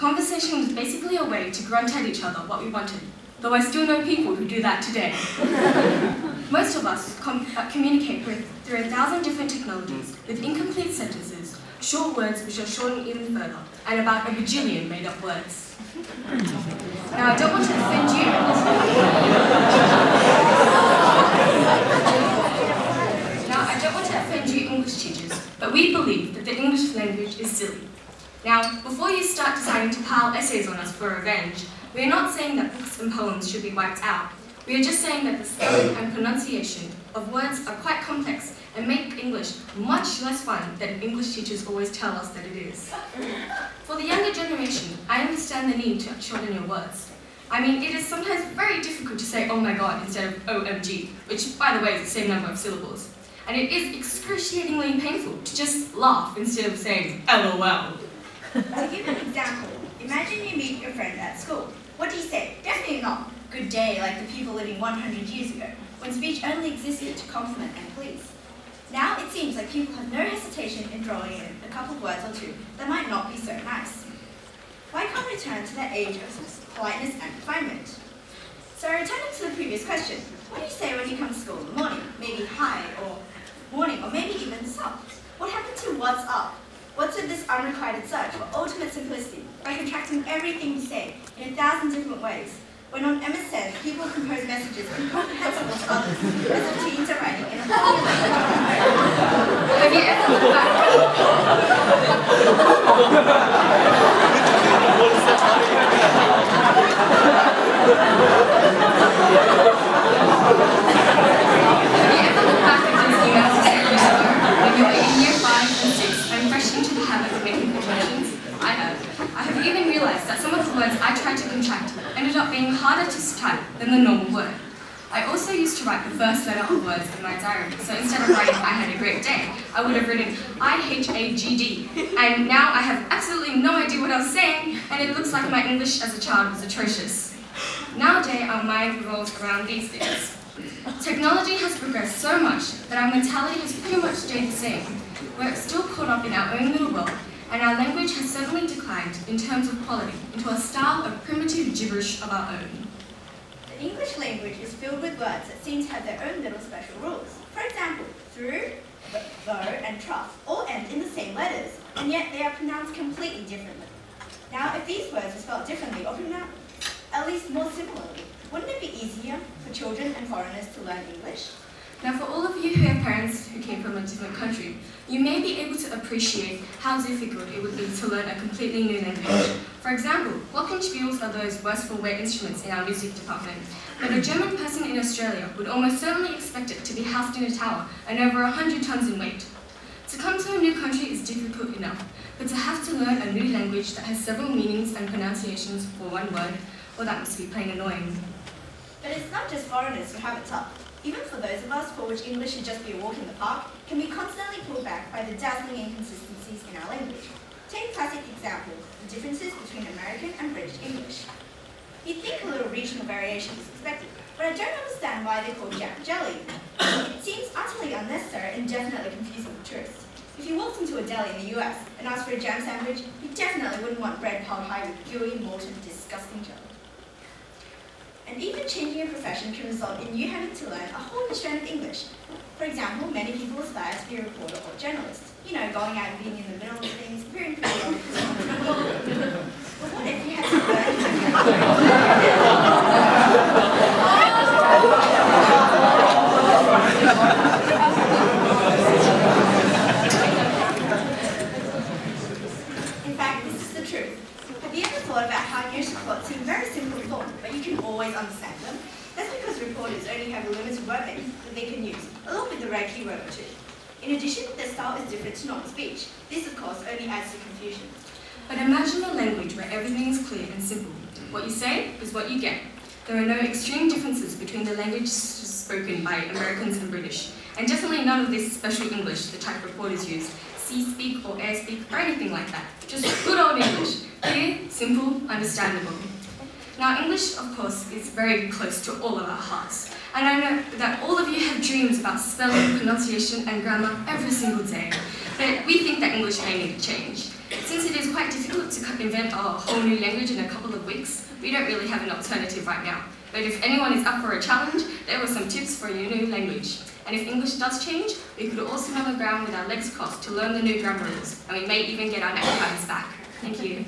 conversation was basically a way to grunt at each other what we wanted, though I still know people who do that today. Most of us communicate through 1,000 different technologies with incomplete sentences, short words which are shortened even further, and about a bajillion made-up words. Now, I don't want to offend you. English teachers, but we believe that the English language is silly. Now, before you start deciding to pile essays on us for revenge, we are not saying that books and poems should be wiped out. We are just saying that the spelling and pronunciation of words are quite complex and make English much less fun than English teachers always tell us that it is. For the younger generation, I understand the need to shorten your words. I mean, it is sometimes very difficult to say oh my god instead of OMG, which, by the way, is the same number of syllables. And it is excruciatingly painful to just laugh instead of saying LOL. To give an example, imagine you meet your friend at school. What do you say? Definitely not good day like the people living 100 years ago, when speech only existed to compliment and please. Now it seems like people have no hesitation in throwing in a couple of words or two that might not be so nice. Why can't we return to that age of politeness and refinement? So returning to the previous question, what do you say when you come to school in the morning? Maybe hi, or morning, or maybe even sup. What happened to what's up? What's with this unrequited search for ultimate simplicity by contracting everything you say in 1,000 different ways? When on MSN, people compose messages incomprehensible to others, as if teens are writing in a formulated Have you ever looked back? When you were in year 5 and 6 and fresh into the habit of making quotations? I have even realized that some of the words I tried to contract ended up being harder to type than the normal word. I also used to write the first letter of words in my diary, so instead of writing I had a great day, I would have written IHAGD, and now I have absolutely no idea what I was saying, and it looks like my English as a child was atrocious. Nowadays, our mind revolves around these things. Technology has progressed so much that our mentality has pretty much stayed the same. We're still caught up in our own little world, and our language has suddenly declined in terms of quality into a style of primitive gibberish of our own. The English language is filled with words that seem to have their own little special rules. For example, through, though, and trough all end in the same letters, and yet they are pronounced completely differently. Now, if these words are spelled differently or pronounced at least more similarly, wouldn't it be easier for children and foreigners to learn English? Now, for all of you who have parents who came from a different country, you may be able to appreciate how difficult it would be to learn a completely new language. For example, glockenspiels are those worst-for-wear instruments in our music department, but a German person in Australia would almost certainly expect it to be housed in a tower and over 100 tons in weight. To come to a new country is difficult enough, but to have to learn a new language that has several meanings and pronunciations for one word, well, that must be plain annoying. But it's not just foreigners who have it tough. Even for those of us for which English should just be a walk in the park, can be constantly pulled back by the dazzling inconsistencies in our language. Take a classic example, the differences between American and British English. You'd think a little regional variation is expected, but I don't understand why they're called jam jelly. It seems utterly unnecessary and definitely confusing for tourists. If you walked into a deli in the US and asked for a jam sandwich, you definitely wouldn't want bread piled high with gooey, molten, disgusting jelly. And even changing a profession can result in you having to learn a whole new strand of English. For example, many people aspire to be a reporter or journalist. You know, going out and being in the middle of things, appearing pretty well. But what if you had to In fact, this is the truth. Have you ever thought about how news reports seem very simple to form, but you can always understand them? That's because reporters only have a limited word bank that they can use, along with the right keyword or two. In addition, their style is different to normal speech. This, of course, only adds to confusion. But imagine a language where everything is clear and simple. What you say is what you get. There are no extreme differences between the languages spoken by Americans and British, and definitely none of this special English the type reporters use, C-speak or air-speak or anything like that. Just good old English, clear, simple, understandable. Now, English, of course, is very close to all of our hearts, and I know that all of you have dreams about spelling, pronunciation, and grammar every single day, but we think that English may need a change. Since Since it is quite difficult to invent a whole new language in a couple of weeks, we don't really have an alternative right now. But if anyone is up for a challenge, there were some tips for your new language. And if English does change, we could all sit on the ground with our legs crossed to learn the new grammar rules, and we may even get our neckties back. Thank you.